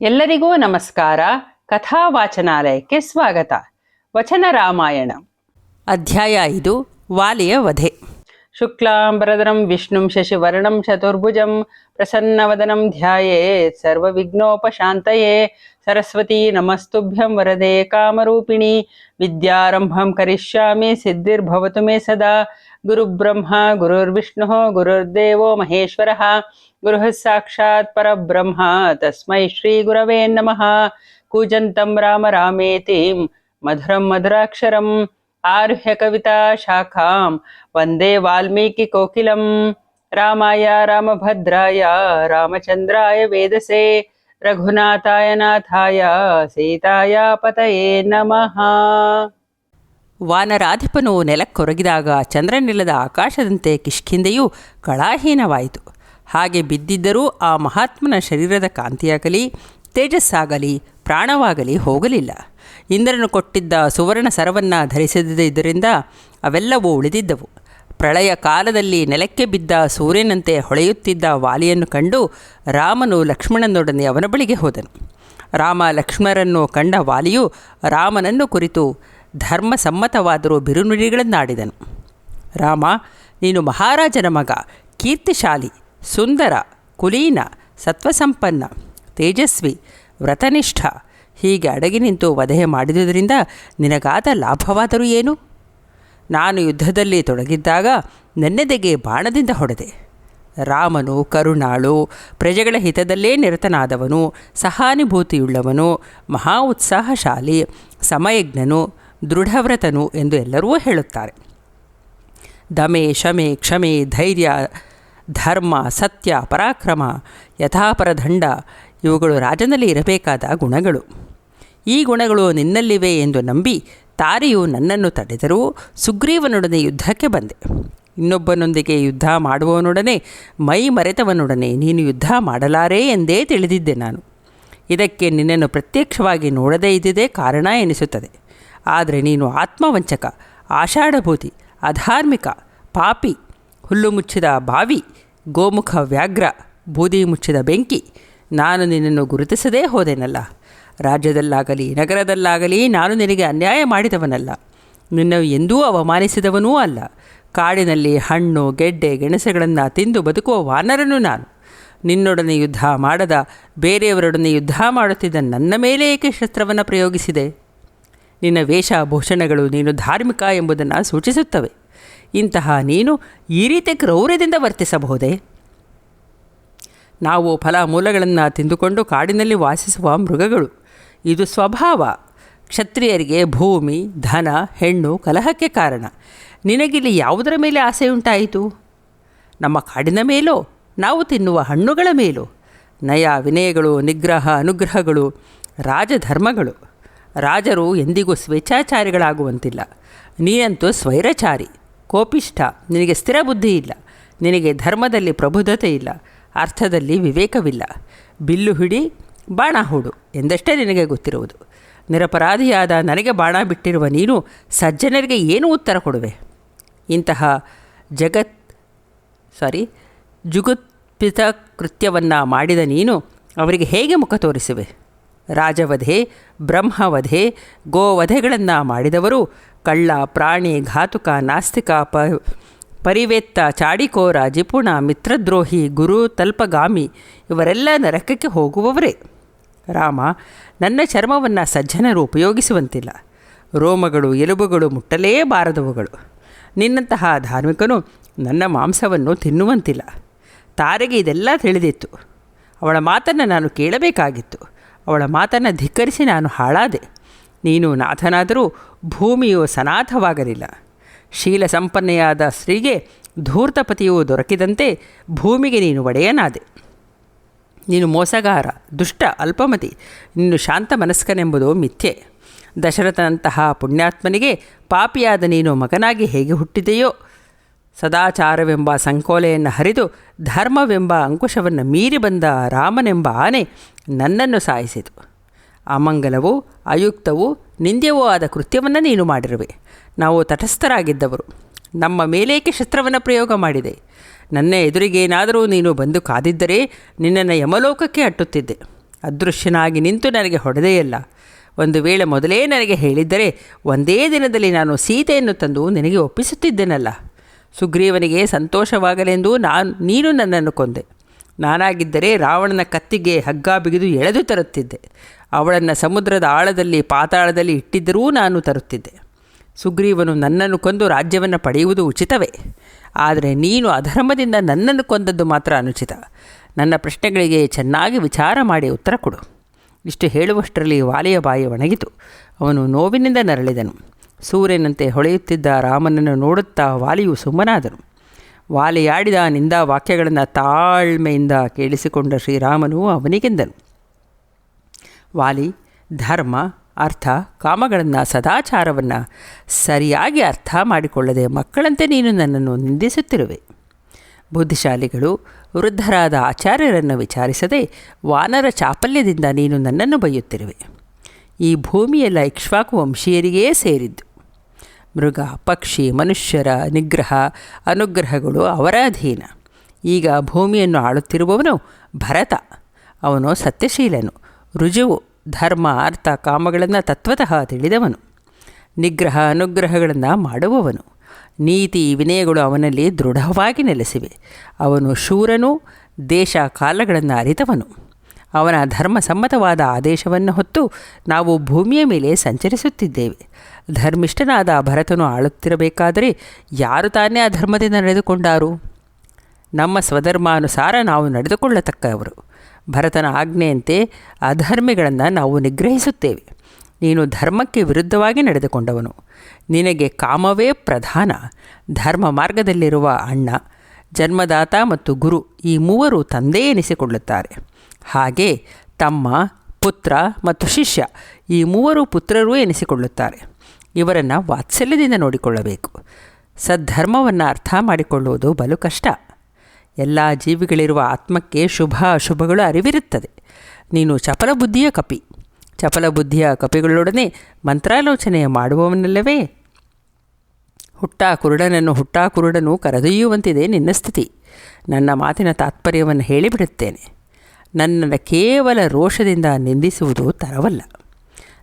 ಎಲ್ಲರಿಗೂ ನಮಸ್ಕಾರ. ಕಥಾ ವಾಚನಾಲಯಕ್ಕೆ ಸ್ವಾಗತ. ವಚನ ರಾಮಾಯಣ ಅಧ್ಯಾಯ 5 ವಾಲಿಯ ವಧೆ. ಶುಕ್ಲಾಂಬರಧರಂ ವಿಷ್ಣುಂ ಶಶಿವರ್ಣಂ ಚತುರ್ಭುಜಂ ಪ್ರಸನ್ನವದನಂ ಧ್ಯಾಯೇತ್ ಸರ್ವವಿಘ್ನೋಪಶಾಂತಯೇ. ಸರಸ್ವತಿ ನಮಸ್ತುಭ್ಯಂ ವರದೆ ಕಾಮರೂಪಿಣಿ. ವಿದ್ಯಾರಂಭಂ ಕರಿಷ್ಯಾಮಿ ಸಿದ್ಧಿರ್ಭವತು ಮೇ ಸದಾ. ಗುರುಬ್ರಹ್ಮ ಗುರುರ್ವಿಷ್ಣುಃ ಗುರುರ್ದೇವೋ ಮಹೇಶ್ವರಃ. ಗುರುಃ ಸಾಕ್ಷಾತ್ ಪರಬ್ರಹ್ಮ ತಸ್ಮೈ ಶ್ರೀ ಗುರವೇ ನಮಃ. ಕೂಜಂತಂ ರಾಮ ರಾಮೇತಿ ಮಧುರಂ ಮಧುರಾಕ್ಷರಂ. ಆರುಹ್ಯ ಕವಿತಾ ಶಾಖಾಂ ವಂದೇ ವಾಲ್ಮೀಕಿ ಕೋಕಿಲಂ. ರಾಮಾಯ ರಾಮಭದ್ರಾಯ ರಾಮಚಂದ್ರಾಯ ವೇದಸೇ. ರಘುನಾಥಾಯ ನಾಥಾಯ ಸೀತಾಯ ಪತಯೇ ನಮಃ. ವಾನರಾಧಿಪನು ನೆಲಕ್ಕೊರಗಿದಾಗ ಚಂದ್ರನಿಲ್ಲದ ಆಕಾಶದಂತೆ ಕಿಷ್ಕಿಂಧೆಯು ಕಳಾಹೀನವಾಯಿತು. ಹಾಗೆ ಬಿದ್ದಿದ್ದರೂ ಆ ಮಹಾತ್ಮನ ಶರೀರದ ಕಾಂತಿಯಾಗಲಿ ತೇಜಸ್ಸಾಗಲಿ ಪ್ರಾಣವಾಗಲಿ ಹೋಗಲಿಲ್ಲ. ಇಂದ್ರನು ಕೊಟ್ಟಿದ್ದ ಸುವರ್ಣ ಸರವನ್ನು ಧರಿಸದಿದ್ದರಿಂದ ಅವೆಲ್ಲವೂ ಉಳಿದಿದ್ದವು. ಪ್ರಳಯ ಕಾಲದಲ್ಲಿ ನೆಲಕ್ಕೆ ಬಿದ್ದ ಸೂರ್ಯನಂತೆ ಹೊಳೆಯುತ್ತಿದ್ದ ವಾಲಿಯನ್ನು ಕಂಡು ರಾಮನು ಲಕ್ಷ್ಮಣನೊಡನೆ ಅವನ ಬಳಿಗೆ ಹೋದನು. ರಾಮ ಲಕ್ಷ್ಮಣರನ್ನು ಕಂಡ ವಾಲಿಯು ರಾಮನನ್ನು ಕುರಿತು ಧರ್ಮಸಮ್ಮತವಾದರೂ ಬಿರುನುಡಿಗಳನ್ನಾಡಿದನು. ರಾಮ, ನೀನು ಮಹಾರಾಜನ ಮಗ, ಕೀರ್ತಿಶಾಲಿ, ಸುಂದರ, ಕುಲೀನ, ಸತ್ವಸಂಪನ್ನ, ತೇಜಸ್ವಿ, ವ್ರತನಿಷ್ಠ. ಹೀಗೆ ಅಡಗಿ ನಿಂತು ವಧೆ ಮಾಡಿದುದರಿಂದ ನಿನಗಾದ ಲಾಭವಾದರೂ ಏನು? ನಾನು ಯುದ್ಧದಲ್ಲಿ ತೊಡಗಿದ್ದಾಗ ನನ್ನೆದೆಗೆ ಬಾಣದಿಂದ ಹೊಡೆದೆ. ರಾಮನು ಕರುಣಾಳು, ಪ್ರಜೆಗಳ ಹಿತದಲ್ಲೇ ನಿರತನಾದವನು, ಸಹಾನುಭೂತಿಯುಳ್ಳವನು, ಮಹಾ ಉತ್ಸಾಹಶಾಲಿ, ಸಮಯಜ್ಞನು, ದೃಢವ್ರತನು ಎಂದು ಎಲ್ಲರೂ ಹೇಳುತ್ತಾರೆ. ದಮೆ, ಶಮೆ, ಕ್ಷಮೆ, ಧೈರ್ಯ, ಧರ್ಮ, ಸತ್ಯ, ಪರಾಕ್ರಮ, ಯಥಾಪರದಂಡ ಇವುಗಳು ರಾಜನಲ್ಲಿ ಇರಬೇಕಾದ ಗುಣಗಳು. ಈ ಗುಣಗಳು ನಿನ್ನಲ್ಲಿವೆ ಎಂದು ನಂಬಿ ತಾರೆಯು ನನ್ನನ್ನು ತಡೆದರೂ ಸುಗ್ರೀವನೊಡನೆ ಯುದ್ಧಕ್ಕೆ ಬಂದೆ. ಇನ್ನೊಬ್ಬನೊಂದಿಗೆ ಯುದ್ಧ ಮಾಡುವವನೊಡನೆ ಮೈ ಮರೆತವನೊಡನೆ ನೀನು ಯುದ್ಧ ಮಾಡಲಾರೇ ಎಂದೇ ತಿಳಿದಿದ್ದೆ ನಾನು. ಇದಕ್ಕೆ ನಿನ್ನನ್ನು ಪ್ರತ್ಯಕ್ಷವಾಗಿ ನೋಡದೇ ಇದ್ದಿದ್ದೇ ಕಾರಣ ಎನಿಸುತ್ತದೆ. ಆದರೆ ನೀನು ಆತ್ಮವಂಚಕ, ಆಷಾಢಭೂತಿ, ಅಧಾರ್ಮಿಕ, ಪಾಪಿ, ಹುಲ್ಲು ಮುಚ್ಚಿದ ಬಾವಿ, ಗೋಮುಖ ವ್ಯಾಘ್ರ, ಬೂದಿ ಮುಚ್ಚಿದ ಬೆಂಕಿ. ನಾನು ನಿನ್ನನ್ನು ಗುರುತಿಸದೇ ಹೋದೆನಲ್ಲ. ರಾಜ್ಯದಲ್ಲಾಗಲಿ ನಗರದಲ್ಲಾಗಲಿ ನಾನು ನಿನಗೆ ಅನ್ಯಾಯ ಮಾಡಿದವನಲ್ಲ. ನಿನ್ನ ಎಂದೂ ಅವಮಾನಿಸಿದವನೂ ಅಲ್ಲ. ಕಾಡಿನಲ್ಲಿ ಹಣ್ಣು ಗೆಡ್ಡೆ ಗೆಣಸುಗಳನ್ನು ತಿಂದು ಬದುಕುವ ವಾನರನು ನಾನು. ನಿನ್ನೊಡನೆ ಯುದ್ಧ ಮಾಡದ ಬೇರೆಯವರೊಡನೆ ಯುದ್ಧ ಮಾಡುತ್ತಿದ್ದ ನನ್ನ ಮೇಲೆ ಏಕೆ ಶಸ್ತ್ರವನ್ನು ಪ್ರಯೋಗಿಸಿದೆ? ನಿನ್ನ ವೇಷಭೂಷಣಗಳು ನೀನು ಧಾರ್ಮಿಕ ಎಂಬುದನ್ನು ಸೂಚಿಸುತ್ತವೆ. ಇಂತಹ ನೀನು ಈ ರೀತಿ ಕ್ರೌರ್ಯದಿಂದ ವರ್ತಿಸಬಹುದೇ? ನಾವು ಫಲ ಮೂಲಗಳನ್ನು ತಿಂದುಕೊಂಡು ಕಾಡಿನಲ್ಲಿ ವಾಸಿಸುವ ಮೃಗಗಳು. ಇದು ಸ್ವಭಾವ. ಕ್ಷತ್ರಿಯರಿಗೆ ಭೂಮಿ, ಧನ, ಹೆಣ್ಣು ಕಲಹಕ್ಕೆ ಕಾರಣ. ನಿನಗಿಲ್ಲಿ ಯಾವುದರ ಮೇಲೆ ಆಸೆಯುಂಟಾಯಿತು? ನಮ್ಮ ಕಾಡಿನ ಮೇಲೋ, ನಾವು ತಿನ್ನುವ ಹಣ್ಣುಗಳ ಮೇಲೋ? ನಯ ವಿನಯಗಳು, ನಿಗ್ರಹ ಅನುಗ್ರಹಗಳು ರಾಜಧರ್ಮಗಳು. ರಾಜರು ಎಂದಿಗೂ ಸ್ವೇಚ್ಛಾಚಾರಿಗಳಾಗುವಂತಿಲ್ಲ. ನೀನಂತೂ ಸ್ವೈರಚಾರಿ, ಕೋಪಿಷ್ಠ. ನಿನಗೆ ಸ್ಥಿರ ಬುದ್ಧಿ ಇಲ್ಲ. ನಿನಗೆ ಧರ್ಮದಲ್ಲಿ ಪ್ರಬುದ್ಧತೆ ಇಲ್ಲ, ಅರ್ಥದಲ್ಲಿ ವಿವೇಕವಿಲ್ಲ. ಬಿಲ್ಲು ಹಿಡಿ, ಬಾಣ ಹೂಡು ಎಂದಷ್ಟೇ ನಿನಗೆ ಗೊತ್ತಿರುವುದು. ನಿರಪರಾಧಿಯಾದ ನನಗೆ ಬಾಣ ಬಿಟ್ಟಿರುವ ನೀನು ಸಜ್ಜನರಿಗೆ ಏನು ಉತ್ತರ ಕೊಡುವೆ? ಇಂತಹ ಜುಗುಪ್ಸಿತ ಕೃತ್ಯವನ್ನು ಮಾಡಿದ ನೀನು ಅವರಿಗೆ ಹೇಗೆ ಮುಖ ತೋರಿಸುವೆ? ರಾಜವಧೆ, ಬ್ರಹ್ಮವಧೆ, ಗೋವಧೆಗಳನ್ನು ಮಾಡಿದವರು ಕಳ್ಳ, ಪ್ರಾಣಿ, ಘಾತುಕ, ನಾಸ್ತಿಕ, ಪರಿವೇತ್ತ, ಚಾಡಿಕೋರ, ಜಿಪುಣ, ಮಿತ್ರದ್ರೋಹಿ, ಗುರು ತಲ್ಪಗಾಮಿ ಇವರೆಲ್ಲ ನರಕಕ್ಕೆ ಹೋಗುವವರೇ. ರಾಮ, ನನ್ನ ಚರ್ಮವನ್ನು ಸಜ್ಜನರು ಉಪಯೋಗಿಸುವಂತಿಲ್ಲ. ರೋಮಗಳು, ಎಲುಬುಗಳು ಮುಟ್ಟಲೇ ಬಾರದವುಗಳು. ನಿನ್ನಂತಹ ಧಾರ್ಮಿಕನು ನನ್ನ ಮಾಂಸವನ್ನು ತಿನ್ನುವಂತಿಲ್ಲ. ತಾರೆಗೆ ಇದೆಲ್ಲ ತಿಳಿದಿತ್ತು. ಅವಳ ಮಾತನ್ನು ನಾನು ಕೇಳಬೇಕಾಗಿತ್ತು. ಅವಳ ಮಾತನ್ನು ಧಿಕ್ಕರಿಸಿ ನಾನು ಹಾಳಾದೆ. ನೀನು ನಾಥನಾದರೂ ಭೂಮಿಯು ಸನಾಥವಾಗಲಿಲ್ಲ. ಶೀಲ ಸಂಪನ್ನೆಯಾದ ಸ್ತ್ರೀಗೆ ಧೂರ್ತಪತಿಯು ದೊರಕಿದಂತೆ ಭೂಮಿಗೆ ನೀನು ಒಡೆಯನಾದೆ. ನೀನು ಮೋಸಗಾರ, ದುಷ್ಟ, ಅಲ್ಪಮತಿ. ನೀನು ಶಾಂತ ಮನಸ್ಕನೆಂಬುದು ಮಿಥ್ಯೆ. ದಶರಥನಂತಹ ಪುಣ್ಯಾತ್ಮನಿಗೆ ಪಾಪಿಯಾದ ನೀನು ಮಗನಾಗಿ ಹೇಗೆ ಹುಟ್ಟಿದೆಯೋ? ಸದಾಚಾರವೆಂಬ ಸಂಕೋಲೆಯನ್ನು ಹರಿದು ಧರ್ಮವೆಂಬ ಅಂಕುಶವನ್ನು ಮೀರಿ ಬಂದ ರಾಮನೆಂಬ ಆನೆ ನನ್ನನ್ನು ಸಾಯಿಸಿತು. ಅಮಂಗಲವೂ ಅಯುಕ್ತವೂ ನಿಂದ್ಯವೂ ಆದ ಕೃತ್ಯವನ್ನು ನೀನು ಮಾಡಿರುವೆ. ನಾವು ತಟಸ್ಥರಾಗಿದ್ದವರು. ನಮ್ಮ ಮೇಲೇಕೆ ಶಸ್ತ್ರವನ್ನು ಪ್ರಯೋಗ ಮಾಡಿದೆ? ನನ್ನ ಎದುರಿಗೇನಾದರೂ ನೀನು ಬಂದು ಕಾದಿದ್ದರೆ ನಿನ್ನನ್ನು ಯಮಲೋಕಕ್ಕೆ ಅಟ್ಟುತ್ತಿದ್ದೆ. ಅದೃಶ್ಯನಾಗಿ ನಿಂತು ನನಗೆ ಹೊಡೆದೆಯಲ್ಲ. ಒಂದು ವೇಳೆ ಮೊದಲೇ ನನಗೆ ಹೇಳಿದ್ದರೆ ಒಂದೇ ದಿನದಲ್ಲಿ ನಾನು ಸೀತೆಯನ್ನು ತಂದು ನಿನಗೆ ಒಪ್ಪಿಸುತ್ತಿದ್ದೆನಲ್ಲ. ಸುಗ್ರೀವನಿಗೆ ಸಂತೋಷವಾಗಲೆಂದು ನೀನು ನನ್ನನ್ನು ಕೊಂದೆ. ನಾನಾಗಿದ್ದರೆ ರಾವಣನ ಕತ್ತಿಗೆ ಹಗ್ಗ ಬಿಗಿದು ಎಳೆದು ತರುತ್ತಿದ್ದೆ. ಅವಳನ್ನು ಸಮುದ್ರದ ಆಳದಲ್ಲಿ ಪಾತಾಳದಲ್ಲಿ ಇಟ್ಟಿದ್ದರೂ ನಾನು ತರುತ್ತಿದ್ದೆ. ಸುಗ್ರೀವನು ನನ್ನನ್ನು ಕೊಂದು ರಾಜ್ಯವನ್ನು ಪಡೆಯುವುದು ಉಚಿತವೇ. ಆದರೆ ನೀನು ಅಧರ್ಮದಿಂದ ನನ್ನನ್ನು ಕೊಂದದ್ದು ಮಾತ್ರ ಅನುಚಿತ. ನನ್ನ ಪ್ರಶ್ನೆಗಳಿಗೆ ಚೆನ್ನಾಗಿ ವಿಚಾರ ಮಾಡಿ ಉತ್ತರ ಕೊಡು. ಇಷ್ಟು ಹೇಳುವಷ್ಟರಲ್ಲಿ ವಾಲಿಯ ಬಾಯಿ ಒಣಗಿತು. ಅವನು ನೋವಿನಿಂದ ನರಳಿದನು. ಸೂರ್ಯನಂತೆ ಹೊಳೆಯುತ್ತಿದ್ದ ರಾಮನನ್ನು ನೋಡುತ್ತಾ ವಾಲಿಯು ಸುಮ್ಮನಾದನು. ವಾಲಿಯಾಡಿದ ನಿಂದ ವಾಕ್ಯಗಳನ್ನು ತಾಳ್ಮೆಯಿಂದ ಕೇಳಿಸಿಕೊಂಡ ಶ್ರೀರಾಮನು ಅವನಿಗೆಂದನು, ವಾಲಿ, ಧರ್ಮ, ಅರ್ಥ, ಕಾಮಗಳನ್ನು, ಸದಾಚಾರವನ್ನು ಸರಿಯಾಗಿ ಅರ್ಥ ಮಾಡಿಕೊಳ್ಳದೆ ಮಕ್ಕಳಂತೆ ನೀನು ನನ್ನನ್ನು ನಿಂದಿಸುತ್ತಿರುವೆ. ಬುದ್ಧಿಶಾಲಿಗಳು ವೃದ್ಧರಾದ ಆಚಾರ್ಯರನ್ನು ವಿಚಾರಿಸದೆ ವಾನರ ಚಾಪಲ್ಯದಿಂದ ನೀನು ನನ್ನನ್ನು ಬೈಯುತ್ತಿರುವೆ. ಈ ಭೂಮಿಯೆಲ್ಲ ಇಕ್ಷ್ವಾಕು ವಂಶೀಯರಿಗೇ ಸೇರಿದ್ದು. ಮೃಗ, ಪಕ್ಷಿ, ಮನುಷ್ಯರ ನಿಗ್ರಹ ಅನುಗ್ರಹಗಳು ಅವರ ಅಧೀನ. ಈಗ ಭೂಮಿಯನ್ನು ಆಳುತ್ತಿರುವವನು ಭರತ. ಅವನು ಸತ್ಯಶೀಲನು, ರುಜುವು, ಧರ್ಮ, ಅರ್ಥ, ಕಾಮಗಳನ್ನು ತತ್ವತಃ ತಿಳಿದವನು, ನಿಗ್ರಹ ಅನುಗ್ರಹಗಳನ್ನು ಮಾಡುವವನು. ನೀತಿ ವಿನಯಗಳು ಅವನಲ್ಲಿ ದೃಢವಾಗಿ ನೆಲೆಸಿವೆ. ಅವನು ಶೂರನೂ ದೇಶ ಕಾಲಗಳನ್ನು ಅರಿತವನು. ಅವನ ಧರ್ಮಸಮ್ಮತವಾದ ಆದೇಶವನ್ನು ಹೊತ್ತು ನಾವು ಭೂಮಿಯ ಮೇಲೆ ಸಂಚರಿಸುತ್ತಿದ್ದೇವೆ. ಧರ್ಮಿಷ್ಠನಾದ ಭರತನು ಆಳುತ್ತಿರಬೇಕಾದರೆ ಯಾರು ತಾನೇ ಅಧರ್ಮದಿಂದ ನಡೆದುಕೊಂಡಾರು? ನಮ್ಮ ಸ್ವಧರ್ಮಾನುಸಾರ ನಾವು ನಡೆದುಕೊಳ್ಳತಕ್ಕವರು. ಭರತನ ಆಜ್ಞೆಯಂತೆ ಅಧರ್ಮಿಗಳನ್ನು ನಾವು ನಿಗ್ರಹಿಸುತ್ತೇವೆ. ನೀನು ಧರ್ಮಕ್ಕೆ ವಿರುದ್ಧವಾಗಿ ನಡೆದುಕೊಂಡವನು. ನಿನಗೆ ಕಾಮವೇ ಪ್ರಧಾನ. ಧರ್ಮ ಮಾರ್ಗದಲ್ಲಿರುವ ಅಣ್ಣ, ಜನ್ಮದಾತ ಮತ್ತು ಗುರು ಈ ಮೂವರು ತಂದೆ ಎನಿಸಿಕೊಳ್ಳುತ್ತಾರೆ. ಹಾಗೆ ತಮ್ಮ, ಪುತ್ರ ಮತ್ತು ಶಿಷ್ಯ ಈ ಮೂವರು ಪುತ್ರರೂ ಎನಿಸಿಕೊಳ್ಳುತ್ತಾರೆ. ಇವರನ್ನು ವಾತ್ಸಲ್ಯದಿಂದ ನೋಡಿಕೊಳ್ಳಬೇಕು. ಸದ್ಧರ್ಮವನ್ನು ಅರ್ಥ ಮಾಡಿಕೊಳ್ಳುವುದು ಬಲು ಕಷ್ಟ. ಎಲ್ಲ ಜೀವಿಗಳಿರುವ ಆತ್ಮಕ್ಕೆ ಶುಭ ಅಶುಭಗಳು ಅರಿವಿರುತ್ತದೆ. ನೀನು ಚಪಲ ಬುದ್ಧಿಯ ಕಪಿ. ಚಪಲ ಬುದ್ಧಿಯ ಕಪಿಗಳೊಡನೆ ಮಂತ್ರಾಲೋಚನೆ ಮಾಡುವವನಲ್ಲವೇ? ಹುಟ್ಟಾ ಕುರುಡನನ್ನು ಹುಟ್ಟಾ ಕುರುಡನು ಕರೆದೊಯ್ಯುವಂತಿದೆ ನಿನ್ನ ಸ್ಥಿತಿ. ನನ್ನ ಮಾತಿನ ತಾತ್ಪರ್ಯವನ್ನು ಹೇಳಿಬಿಡುತ್ತೇನೆ. ನನ್ನನ್ನು ಕೇವಲ ರೋಷದಿಂದ ನಿಂದಿಸುವುದು ತರವಲ್ಲ.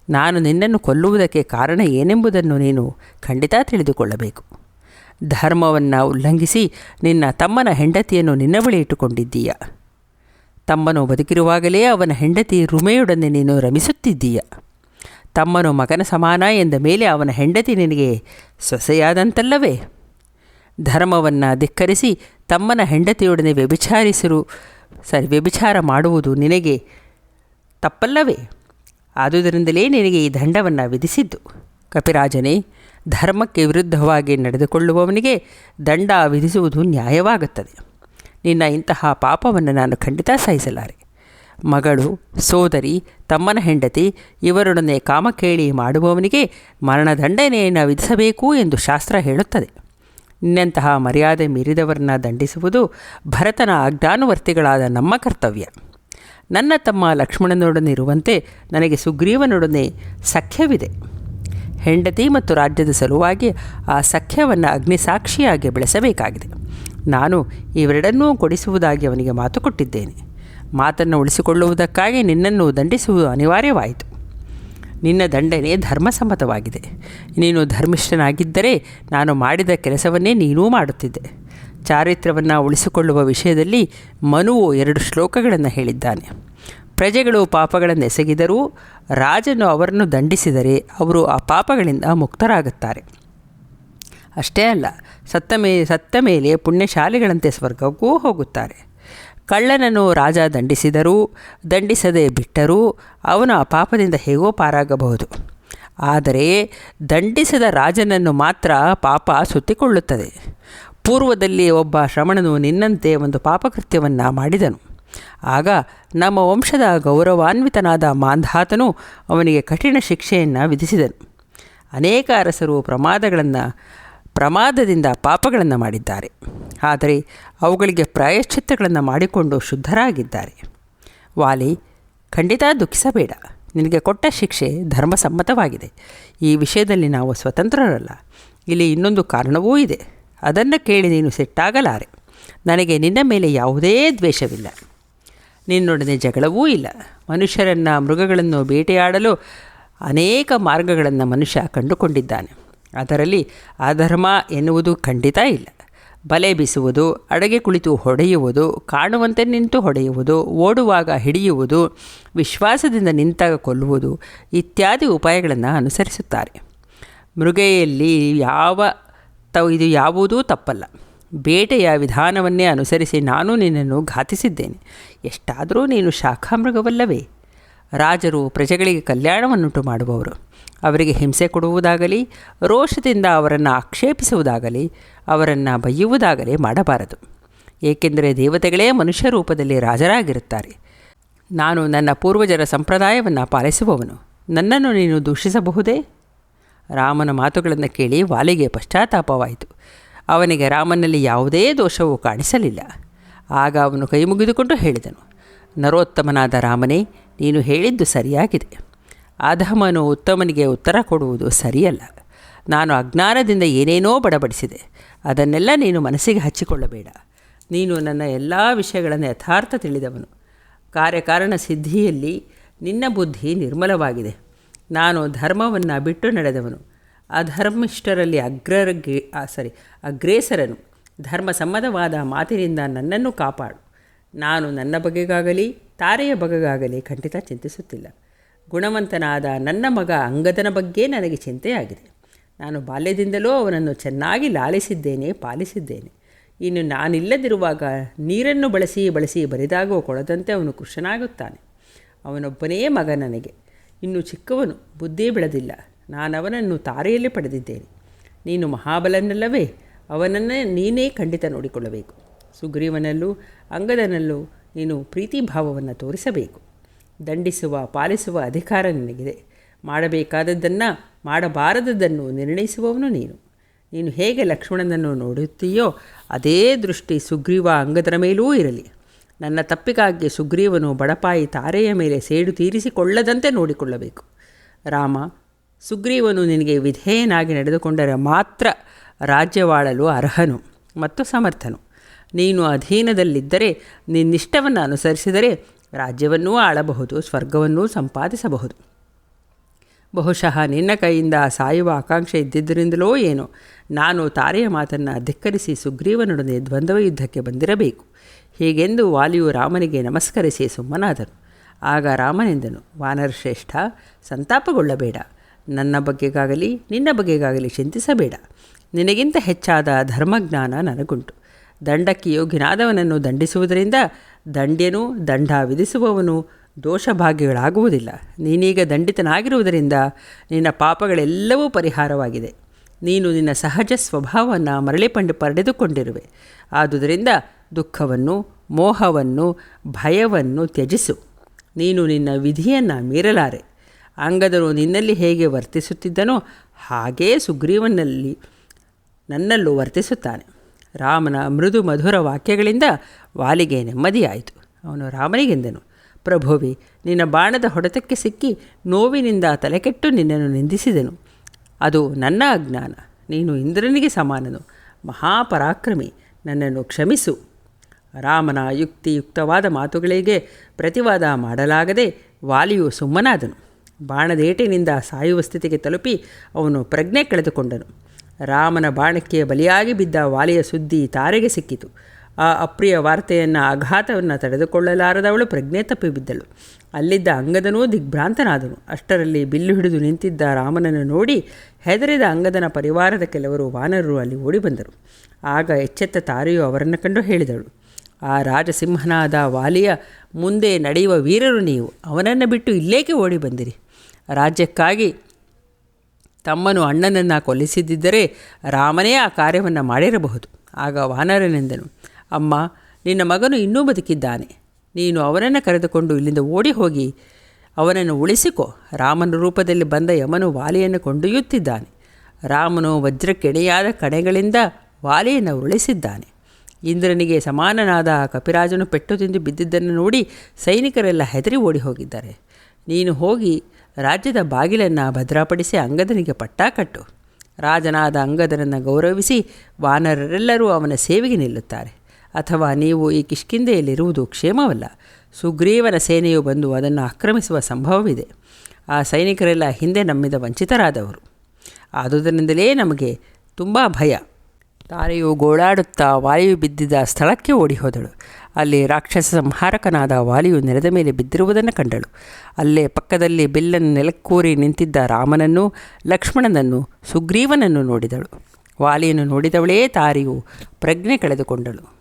ನಾನು ನಿನ್ನನ್ನು ಕೊಲ್ಲುವುದಕ್ಕೆ ಕಾರಣ ಏನೆಂಬುದನ್ನು ನೀನು ಖಂಡಿತ ತಿಳಿದುಕೊಳ್ಳಬೇಕು. ಧರ್ಮವನ್ನು ಉಲ್ಲಂಘಿಸಿ ನಿನ್ನ ತಮ್ಮನ ಹೆಂಡತಿಯನ್ನು ನಿನ್ನ ಬಳಿ ಇಟ್ಟುಕೊಂಡಿದ್ದೀಯ. ತಮ್ಮನು ಬದುಕಿರುವಾಗಲೇ ಅವನ ಹೆಂಡತಿ ರುಮೆಯೊಡನೆ ನೀನು ರಮಿಸುತ್ತಿದ್ದೀಯ. ತಮ್ಮನು ಮಗನ ಸಮಾನ ಎಂದ ಮೇಲೆ ಅವನ ಹೆಂಡತಿ ನಿನಗೆ ಸೊಸೆಯಾದಂತಲ್ಲವೇ? ಧರ್ಮವನ್ನು ಧಿಕ್ಕರಿಸಿ ತಮ್ಮನ ಹೆಂಡತಿಯೊಡನೆ ವ್ಯಭಿಚಾರ ಮಾಡುವುದು ನಿನಗೆ ತಪ್ಪಲ್ಲವೇ? ಆದುದರಿಂದಲೇ ನಿನಗೆ ಈ ದಂಡವನ್ನು ವಿಧಿಸಿದ್ದು. ಕಪಿರಾಜನೇ, ಧರ್ಮಕ್ಕೆ ವಿರುದ್ಧವಾಗಿ ನಡೆದುಕೊಳ್ಳುವವನಿಗೆ ದಂಡ ವಿಧಿಸುವುದು ನ್ಯಾಯವಾಗುತ್ತದೆ. ನಿನ್ನ ಇಂತಹ ಪಾಪವನ್ನು ನಾನು ಖಂಡಿತ ಸಹಿಸಲಾರೆ. ಮಗಳು, ಸೋದರಿ, ತಮ್ಮನ ಹೆಂಡತಿ ಇವರೊಡನೆ ಕಾಮಕೇಳಿ ಮಾಡುವವನಿಗೆ ಮರಣದಂಡನೆಯನ್ನು ವಿಧಿಸಬೇಕು ಎಂದು ಶಾಸ್ತ್ರ ಹೇಳುತ್ತದೆ. ನಿನ್ನಂತಹ ಮರ್ಯಾದೆ ಮೀರಿದವರನ್ನ ದಂಡಿಸುವುದು ಭರತನ ಅಜ್ಞಾನುವರ್ತಿಗಳಾದ ನಮ್ಮ ಕರ್ತವ್ಯ. ನನ್ನ ತಮ್ಮ ಲಕ್ಷ್ಮಣನೊಡನೆ ಇರುವಂತೆ ನನಗೆ ಸುಗ್ರೀವನೊಡನೆ ಸಖ್ಯವಿದೆ. ಹೆಂಡತಿ ಮತ್ತು ರಾಜ್ಯದ ಸಲುವಾಗಿ ಆ ಸಖ್ಯವನ್ನು ಅಗ್ನಿಸಾಕ್ಷಿಯಾಗಿ ಬೆಳೆಸಬೇಕಾಗಿದೆ. ನಾನು ಇವೆರಡನ್ನೂ ಕೊಡಿಸುವುದಾಗಿ ಅವನಿಗೆ ಮಾತು ಕೊಟ್ಟಿದ್ದೇನೆ. ಮಾತನ್ನು ಉಳಿಸಿಕೊಳ್ಳುವುದಕ್ಕಾಗಿ ನಿನ್ನನ್ನು ದಂಡಿಸುವುದು ಅನಿವಾರ್ಯವಾಯಿತು. ನಿನ್ನ ದಂಡನೆ ಧರ್ಮಸಮ್ಮತವಾಗಿದೆ. ನೀನು ಧರ್ಮಿಷ್ಠನಾಗಿದ್ದರೆ ನಾನು ಮಾಡಿದ ಕೆಲಸವನ್ನೇ ನೀನೂ ಮಾಡುತ್ತಿದ್ದೆ. ಚಾರಿತ್ರ್ಯವನ್ನು ಉಳಿಸಿಕೊಳ್ಳುವ ವಿಷಯದಲ್ಲಿ ಮನುವು 2 ಶ್ಲೋಕಗಳನ್ನು ಹೇಳಿದ್ದಾನೆ. ಪ್ರಜೆಗಳು ಪಾಪಗಳನ್ನು ಎಸಗಿದರೂ ರಾಜನು ಅವರನ್ನು ದಂಡಿಸಿದರೆ ಅವರು ಆ ಪಾಪಗಳಿಂದ ಮುಕ್ತರಾಗುತ್ತಾರೆ. ಅಷ್ಟೇ ಅಲ್ಲ, ಸತ್ತ ಮೇಲೆ ಪುಣ್ಯಶಾಲಿಗಳಂತೆ ಸ್ವರ್ಗಕ್ಕೂ ಹೋಗುತ್ತಾರೆ. ಕಳ್ಳನನ್ನು ರಾಜ ದಂಡಿಸದೆ ಬಿಟ್ಟರೂ ಅವನು ಆ ಪಾಪದಿಂದ ಹೇಗೋ ಪಾರಾಗಬಹುದು. ಆದರೆ ದಂಡಿಸದ ರಾಜನನ್ನು ಮಾತ್ರ ಪಾಪ ಸುತ್ತಿಕೊಳ್ಳುತ್ತದೆ. ಪೂರ್ವದಲ್ಲಿ ಒಬ್ಬ ಶ್ರಮಣನು ನಿನ್ನಂತೆ ಒಂದು ಪಾಪಕೃತ್ಯವನ್ನು ಮಾಡಿದನು. ಆಗ ನಮ್ಮ ವಂಶದ ಗೌರವಾನ್ವಿತನಾದ ಮಾಂಧಾತನು ಅವನಿಗೆ ಕಠಿಣ ಶಿಕ್ಷೆಯನ್ನು ವಿಧಿಸಿದನು. ಅನೇಕ ಅರಸರು ಪ್ರಮಾದದಿಂದ ಪಾಪಗಳನ್ನು ಮಾಡಿದ್ದಾರೆ. ಆದರೆ ಅವುಗಳಿಗೆ ಪ್ರಾಯಶ್ಚಿತ್ತಗಳನ್ನು ಮಾಡಿಕೊಂಡು ಶುದ್ಧರಾಗಿದ್ದಾರೆ. ವಾಲಿ, ಖಂಡಿತ ದುಃಖಿಸಬೇಡ. ನಿನಗೆ ಕೊಟ್ಟ ಶಿಕ್ಷೆ ಧರ್ಮಸಮ್ಮತವಾಗಿದೆ. ಈ ವಿಷಯದಲ್ಲಿ ನಾವು ಸ್ವತಂತ್ರರಲ್ಲ. ಇಲ್ಲಿ ಇನ್ನೊಂದು ಕಾರಣವೂ ಇದೆ. ಅದನ್ನು ಕೇಳಿ ನೀನು ಸಿಟ್ಟಾಗಲಾರೆ. ನನಗೆ ನಿನ್ನ ಮೇಲೆ ಯಾವುದೇ ದ್ವೇಷವಿಲ್ಲ. ನಿನ್ನೊಡನೆ ಜಗಳವೂ ಇಲ್ಲ. ಮನುಷ್ಯರನ್ನು ಮೃಗಗಳನ್ನು ಬೇಟೆಯಾಡಲು ಅನೇಕ ಮಾರ್ಗಗಳನ್ನು ಮನುಷ್ಯ ಕಂಡುಕೊಂಡಿದ್ದಾನೆ. ಅದರಲ್ಲಿ ಅಧರ್ಮ ಎನ್ನುವುದು ಖಂಡಿತ ಇಲ್ಲ. ಬಲೆ ಬೀಸುವುದು, ಅಡಗೆ ಕುಳಿತು ಹೊಡೆಯುವುದು, ಕಾಣುವಂತೆ ನಿಂತು ಹೊಡೆಯುವುದು, ಓಡುವಾಗ ಹಿಡಿಯುವುದು, ವಿಶ್ವಾಸದಿಂದ ನಿಂತಾಗ ಕೊಲ್ಲುವುದು ಇತ್ಯಾದಿ ಉಪಾಯಗಳನ್ನು ಅನುಸರಿಸುತ್ತಾರೆ. ಮೃಗೆಯಲ್ಲಿ ಇದು ಯಾವುದೂ ತಪ್ಪಲ್ಲ. ಬೇಟೆಯ ವಿಧಾನವನ್ನೇ ಅನುಸರಿಸಿ ನಾನು ನಿನ್ನನ್ನು ಘಾತಿಸಿದ್ದೇನೆ. ಎಷ್ಟಾದರೂ ನೀನು ಶಾಖಾಮೃಗವಲ್ಲವೇ? ರಾಜರು ಪ್ರಜೆಗಳಿಗೆ ಕಲ್ಯಾಣವನ್ನುಂಟು ಮಾಡುವವರು. ಅವರಿಗೆ ಹಿಂಸೆ ಕೊಡುವುದಾಗಲಿ, ರೋಷದಿಂದ ಅವರನ್ನು ಆಕ್ಷೇಪಿಸುವುದಾಗಲಿ, ಅವರನ್ನು ಬೈಯುವುದಾಗಲಿ ಮಾಡಬಾರದು. ಏಕೆಂದರೆ ದೇವತೆಗಳೇ ಮನುಷ್ಯ ರೂಪದಲ್ಲಿ ರಾಜರಾಗಿರುತ್ತಾರೆ. ನಾನು ನನ್ನ ಪೂರ್ವಜರ ಸಂಪ್ರದಾಯವನ್ನು ಪಾಲಿಸುವವನು. ನನ್ನನ್ನು ನೀನು ದೂಷಿಸಬಹುದೇ? ರಾಮನ ಮಾತುಗಳನ್ನು ಕೇಳಿ ವಾಲಿಗೆ ಪಶ್ಚಾತ್ತಾಪವಾಯಿತು. ಅವನಿಗೆ ರಾಮನಲ್ಲಿ ಯಾವುದೇ ದೋಷವೂ ಕಾಣಿಸಲಿಲ್ಲ. ಆಗ ಅವನು ಕೈ ಮುಗಿದುಕೊಂಡು ಹೇಳಿದನು, ನರೋತ್ತಮನಾದ ರಾಮನೇ, ನೀನು ಹೇಳಿದ್ದು ಸರಿಯಾಗಿದೆ. ಅಧಮನು ಉತ್ತಮನಿಗೆ ಉತ್ತರ ಕೊಡುವುದು ಸರಿಯಲ್ಲ. ನಾನು ಅಜ್ಞಾನದಿಂದ ಏನೇನೋ ಬಡಬಡಿಸಿದೆ. ಅದನ್ನೆಲ್ಲ ನೀನು ಮನಸ್ಸಿಗೆ ಹಚ್ಚಿಕೊಳ್ಳಬೇಡ. ನೀನು ನನ್ನ ಎಲ್ಲ ವಿಷಯಗಳನ್ನು ಯಥಾರ್ಥ ತಿಳಿದವನು. ಕಾರ್ಯಕಾರಣ ಸಿದ್ಧಿಯಲ್ಲಿ ನಿನ್ನ ಬುದ್ಧಿ ನಿರ್ಮಲವಾಗಿದೆ. ನಾನು ಧರ್ಮವನ್ನು ಬಿಟ್ಟು ನಡೆದವನು. ಅಧರ್ಮಿಷ್ಠರಲ್ಲಿ ಅಗ್ರೇಸರನು. ಧರ್ಮಸಮ್ಮತವಾದ ಮಾತಿನಿಂದ ನನ್ನನ್ನು ಕಾಪಾಡು. ನಾನು ನನ್ನ ಬಗೆಗಾಗಲಿ ತಾರೆಯ ಬಗೆಗಾಗಲಿ ಖಂಡಿತ ಚಿಂತಿಸುತ್ತಿಲ್ಲ. ಗುಣವಂತನಾದ ನನ್ನ ಮಗ ಅಂಗದನ ಬಗ್ಗೆ ನನಗೆ ಚಿಂತೆಯಾಗಿದೆ. ನಾನು ಬಾಲ್ಯದಿಂದಲೂ ಅವನನ್ನು ಚೆನ್ನಾಗಿ ಲಾಲಿಸಿದ್ದೇನೆ, ಪಾಲಿಸಿದ್ದೇನೆ. ಇನ್ನು ನಾನಿಲ್ಲದಿರುವಾಗ ನೀರನ್ನು ಬಳಸಿ ಬರಿದಾಗುವ ಕೊಳದಂತೆ ಅವನು ಕೃಶನಾಗುತ್ತಾನೆ. ಅವನೊಬ್ಬನೇ ಮಗ ನನಗೆ. ಇನ್ನು ಚಿಕ್ಕವನು, ಬುದ್ಧಿ ಬೆಳೆದಿಲ್ಲ. ನಾನವನನ್ನು ತಾರೆಯಲ್ಲಿ ಪಡೆದಿದ್ದೇನೆ. ನೀನು ಮಹಾಬಲನಲ್ಲವೇ? ಅವನನ್ನೇ ನೀನೇ ಖಂಡಿತ ನೋಡಿಕೊಳ್ಳಬೇಕು. ಸುಗ್ರೀವನಲ್ಲೂ ಅಂಗದನಲ್ಲೂ ನೀನು ಪ್ರೀತಿಭಾವವನ್ನು ತೋರಿಸಬೇಕು. ದಂಡಿಸುವ ಪಾಲಿಸುವ ಅಧಿಕಾರ ನಿನಗಿದೆ. ಮಾಡಬೇಕಾದದ್ದನ್ನು ಮಾಡಬಾರದದ್ದನ್ನು ನಿರ್ಣಯಿಸುವವನು ನೀನು. ನೀನು ಹೇಗೆ ಲಕ್ಷ್ಮಣನನ್ನು ನೋಡುತ್ತೀಯೋ ಅದೇ ದೃಷ್ಟಿ ಸುಗ್ರೀವ ಅಂಗದರ ಮೇಲೂ ಇರಲಿ. ನನ್ನ ತಪ್ಪಿಗಾಗಿ ಸುಗ್ರೀವನು ಬಡಪಾಯಿ ತಾರೆಯ ಮೇಲೆ ಸೇಡು ತೀರಿಸಿಕೊಳ್ಳದಂತೆ ನೋಡಿಕೊಳ್ಳಬೇಕು. ರಾಮ, ಸುಗ್ರೀವನು ನಿನಗೆ ವಿಧೇಯನಾಗಿ ನಡೆದುಕೊಂಡರೆ ಮಾತ್ರ ರಾಜ್ಯವಾಳಲು ಅರ್ಹನು ಮತ್ತು ಸಮರ್ಥನು. ನೀನು ಅಧೀನದಲ್ಲಿದ್ದರೆ, ನಿನ್ನಿಷ್ಟವನ್ನು ಅನುಸರಿಸಿದರೆ ರಾಜ್ಯವನ್ನೂ ಆಳಬಹುದು, ಸ್ವರ್ಗವನ್ನೂ ಸಂಪಾದಿಸಬಹುದು. ಬಹುಶಃ ನಿನ್ನ ಕೈಯಿಂದ ಸಾಯುವ ಆಕಾಂಕ್ಷೆ ಇದ್ದಿದ್ದರಿಂದಲೋ ಏನೋ ನಾನು ತಾರೆಯ ಮಾತನ್ನು ಧಿಕ್ಕರಿಸಿ ಸುಗ್ರೀವನೊಡನೆ ದ್ವಂದ್ವ ಯುದ್ಧಕ್ಕೆ ಬಂದಿರಬೇಕು. ಹೀಗೆಂದು ವಾಲಿಯು ರಾಮನಿಗೆ ನಮಸ್ಕರಿಸಿ ಸುಮ್ಮನಾದನು. ಆಗ ರಾಮನೆಂದನು, ವಾನರಶ್ರೇಷ್ಠ, ಸಂತಾಪಗೊಳ್ಳಬೇಡ. ನನ್ನ ಬಗ್ಗೆಗಾಗಲಿ ನಿನ್ನ ಬಗ್ಗೆಗಾಗಲಿ ಚಿಂತಿಸಬೇಡ. ನಿನಗಿಂತ ಹೆಚ್ಚಾದ ಧರ್ಮಜ್ಞಾನ ನನಗುಂಟು. ದಂಡಕ್ಕೆ ಯೋಗ್ಯನಾದವನನ್ನು ದಂಡಿಸುವುದರಿಂದ ದಂಡ್ಯನೂ ದಂಡ ವಿಧಿಸುವವನು ದೋಷಭಾಗ್ಯಗಳಾಗುವುದಿಲ್ಲ. ನೀನೀಗ ದಂಡಿತನಾಗಿರುವುದರಿಂದ ನಿನ್ನ ಪಾಪಗಳೆಲ್ಲವೂ ಪರಿಹಾರವಾಗಿದೆ. ನೀನು ನಿನ್ನ ಸಹಜ ಸ್ವಭಾವವನ್ನು ಪಡೆದುಕೊಂಡಿರುವೆ. ಆದುದರಿಂದ ದುಃಖವನ್ನು, ಮೋಹವನ್ನು, ಭಯವನ್ನು ತ್ಯಜಿಸು. ನೀನು ನಿನ್ನ ವಿಧಿಯನ್ನು ಮೀರಲಾರೆ. ಅಂಗದನು ನಿನ್ನಲ್ಲಿ ಹೇಗೆ ವರ್ತಿಸುತ್ತಿದ್ದನೋ ಹಾಗೇ ಸುಗ್ರೀವನಲ್ಲಿ ನನ್ನಲ್ಲೂ ವರ್ತಿಸುತ್ತಾನೆ. ರಾಮನ ಮೃದು ಮಧುರ ವಾಕ್ಯಗಳಿಂದ ವಾಲಿಗೆ ನೆಮ್ಮದಿಯಾಯಿತು. ಅವನು ರಾಮನಿಗೆಂದನು, ಪ್ರಭುವೆ, ನಿನ್ನ ಬಾಣದ ಹೊಡೆತಕ್ಕೆ ಸಿಕ್ಕಿ ನೋವಿನಿಂದ ತಲೆಕೆಟ್ಟು ನಿನ್ನನ್ನು ನಿಂದಿಸಿದೆನು. ಅದು ನನ್ನ ಅಜ್ಞಾನ. ನೀನು ಇಂದ್ರನಿಗೆ ಸಮಾನನು, ಮಹಾಪರಾಕ್ರಮಿ. ನನ್ನನ್ನು ಕ್ಷಮಿಸು. ರಾಮನ ಯುಕ್ತಿಯುಕ್ತವಾದ ಮಾತುಗಳಿಗೆ ಪ್ರತಿವಾದ ಮಾಡಲಾಗದೆ ವಾಲಿಯು ಸುಮ್ಮನಾದನು. ಬಾಣದೇಟಿನಿಂದ ಸಾಯುವ ಸ್ಥಿತಿಗೆ ತಲುಪಿ ಅವನು ಪ್ರಜ್ಞೆ ಕಳೆದುಕೊಂಡನು. ರಾಮನ ಬಾಣಕ್ಕೆ ಬಲಿಯಾಗಿ ಬಿದ್ದ ವಾಲಿಯ ಸುದ್ದಿ ತಾರೆಗೆ ಸಿಕ್ಕಿತು. ಆ ಅಪ್ರಿಯ ವಾರ್ತೆಯನ್ನು, ಆಘಾತವನ್ನು ತಡೆದುಕೊಳ್ಳಲಾರದವಳು ಪ್ರಜ್ಞೆ ತಪ್ಪಿ ಬಿದ್ದಳು. ಅಲ್ಲಿದ್ದ ಅಂಗದನೂ ದಿಗ್ಭ್ರಾಂತನಾದನು. ಅಷ್ಟರಲ್ಲಿ ಬಿಲ್ಲು ಹಿಡಿದು ನಿಂತಿದ್ದ ರಾಮನನ್ನು ನೋಡಿ ಹೆದರಿದ ಅಂಗದನ ಪರಿವಾರದ ಕೆಲವರು ವಾನರರು ಅಲ್ಲಿ ಓಡಿ ಬಂದರು. ಆಗ ಎಚ್ಚೆತ್ತ ತಾರೆಯು ಅವರನ್ನು ಕಂಡು ಹೇಳಿದಳು, ಆ ರಾಜಸಿಂಹನಾದ ವಾಲಿಯ ಮುಂದೆ ನಡೆಯುವ ವೀರರು ನೀವು. ಅವನನ್ನು ಬಿಟ್ಟು ಇಲ್ಲೇಕೆ ಓಡಿ ಬಂದಿರಿ? ರಾಜ್ಯಕ್ಕಾಗಿ ತಮ್ಮನು ಅಣ್ಣನನ್ನು ಕೊಲ್ಲಿಸಿದ್ದರೆ ರಾಮನೇ ಆ ಕಾರ್ಯವನ್ನು ಮಾಡಿರಬಹುದು. ಆಗ ವಾನರನೆಂದನು, ಅಮ್ಮ, ನಿನ್ನ ಮಗನು ಇನ್ನೂ ಬದುಕಿದ್ದಾನೆ. ನೀನು ಅವನನ್ನು ಕರೆದುಕೊಂಡು ಇಲ್ಲಿಂದ ಓಡಿ ಹೋಗಿ ಅವನನ್ನು ಉಳಿಸಿಕೊ. ರಾಮನ ರೂಪದಲ್ಲಿ ಬಂದ ಯಮನು ವಾಲಿಯನ್ನು ಕೊಂಡೊಯ್ಯುತ್ತಿದ್ದಾನೆ. ರಾಮನು ವಜ್ರಕ್ಕೆಣೆಯಾದ ಕಣೆಗಳಿಂದ ವಾಲಿಯನ್ನು ಉರುಳಿಸಿದ್ದಾನೆ. ಇಂದ್ರನಿಗೆ ಸಮಾನನಾದ ಕಪಿರಾಜನು ಪೆಟ್ಟು ತಿಂದು ಬಿದ್ದಿದ್ದನ್ನು ನೋಡಿ ಸೈನಿಕರೆಲ್ಲ ಹೆದರಿ ಓಡಿ ಹೋಗಿದ್ದಾರೆ. ನೀನು ಹೋಗಿ ರಾಜ್ಯದ ಬಾಗಿಲನ್ನು ಭದ್ರಪಡಿಸಿ ಅಂಗದನಿಗೆ ಪಟ್ಟಾಕಟ್ಟು. ರಾಜನಾದ ಅಂಗದನನ್ನು ಗೌರವಿಸಿ ವಾನರರೆಲ್ಲರೂ ಅವನ ಸೇವೆಗೆ ನಿಲ್ಲುತ್ತಾರೆ. ಅಥವಾ ನೀವು ಈ ಕಿಷ್ಕಿಂಧೆಯಲ್ಲಿರುವುದು ಕ್ಷೇಮವಲ್ಲ. ಸುಗ್ರೀವನ ಸೇನೆಯು ಬಂದು ಅದನ್ನು ಆಕ್ರಮಿಸುವ ಸಂಭವವಿದೆ. ಆ ಸೈನಿಕರೆಲ್ಲ ಹಿಂದೆ ನಮ್ಮಿಂದ ವಂಚಿತರಾದವರು. ಆದುದರಿಂದಲೇ ನಮಗೆ ತುಂಬ ಭಯ. ತಾರೆಯು ಗೋಳಾಡುತ್ತಾ ವಾಲಿಯು ಬಿದ್ದಿದ್ದ ಸ್ಥಳಕ್ಕೆ ಓಡಿ ಹೋದಳು. ಅಲ್ಲಿ ರಾಕ್ಷಸ ಸಂಹಾರಕನಾದ ವಾಲಿಯು ನೆಲದ ಮೇಲೆ ಬಿದ್ದಿರುವುದನ್ನು ಕಂಡಳು. ಅಲ್ಲೇ ಪಕ್ಕದಲ್ಲಿ ಬಿಲ್ಲನ್ನು ನೆಲಕ್ಕೂರಿ ನಿಂತಿದ್ದ ರಾಮನನ್ನು, ಲಕ್ಷ್ಮಣನನ್ನು, ಸುಗ್ರೀವನನ್ನು ನೋಡಿದಳು. ವಾಲಿಯನ್ನು ನೋಡಿದವಳೇ ತಾರೆಯು ಪ್ರಜ್ಞೆ ಕಳೆದುಕೊಂಡಳು.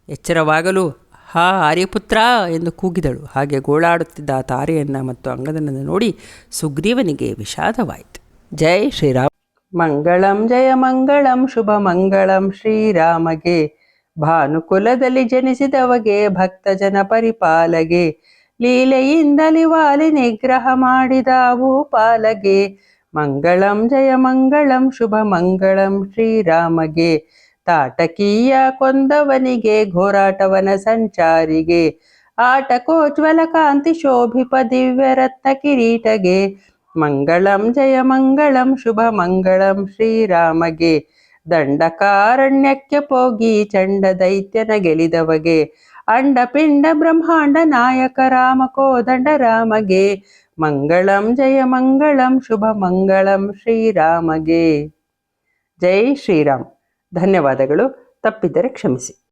ಎಚ್ಚರವಾಗಲು ಹಾ ಆರ್ಯಪುತ್ರ ಎಂದು ಕೂಗಿದಳು. ಹಾಗೆ ಗೋಳಾಡುತ್ತಿದ್ದ ತಾರೆಯನ್ನು ಮತ್ತು ಅಂಗದನನ್ನು ನೋಡಿ ಸುಗ್ರೀವನಿಗೆ ವಿಷಾದವಾಯಿತು. ಜೈ ಶ್ರೀರಾಮ್. ಮಂಗಳಂ ಜಯ ಮಂಗಳಂ ಶುಭ ಮಂಗಳಂ ಶ್ರೀರಾಮಗೆ, ಭಾನುಕುಲದಲ್ಲಿ ಜನಿಸಿದವಗೆ ಭಕ್ತ ಜನ ಪರಿಪಾಲಗೆ, ಲೀಲೆಯಿಂದಲಿ ವಾಲಿ ನಿಗ್ರಹ ಮಾಡಿದ ಭೂಪಾಲಗೆ. ಮಂಗಳಂ ಜಯ ಮಂಗಳಂ ಶುಭ ಮಂಗಳಂ ಶ್ರೀರಾಮಗೆ, ತಾಟಕೀಯ ಕೊಂದವನಿಗೆ ಘೋರಾಟವನ ಸಂಚಾರಿಗೆ, ಆಟಕೋಜ್ವಲ ಕಾಂತಿ ಶೋಭಿಪ ದಿವ್ಯ ರತ್ನ ಕಿರೀಟಗೆ. ಮಂಗಳಂ ಜಯ ಮಂಗಳಂ ಶುಭ ಮಂಗಳಂ ಶ್ರೀರಾಮಗೆ, ದಂಡಕಾರಣ್ಯಕ್ಕೆ ಹೋಗಿ ಚಂಡ ದೈತ್ಯನ ಗೆಲಿದವಗೆ, ಅಂಡ ಪಿಂಡ ಬ್ರಹ್ಮಾಂಡ ನಾಯಕ ರಾಮ ಕೋದಂಡ ರಾಮಗೆ. ಮಂಗಳಂ ಜಯ ಮಂಗಳಂ ಶುಭ ಮಂಗಳಂ ಶ್ರೀರಾಮಗೆ. ಜೈ ಶ್ರೀರಾಮ್. ಧನ್ಯವಾದಗಳು. ತಪ್ಪಿದ್ದರೆ ಕ್ಷಮಿಸಿ.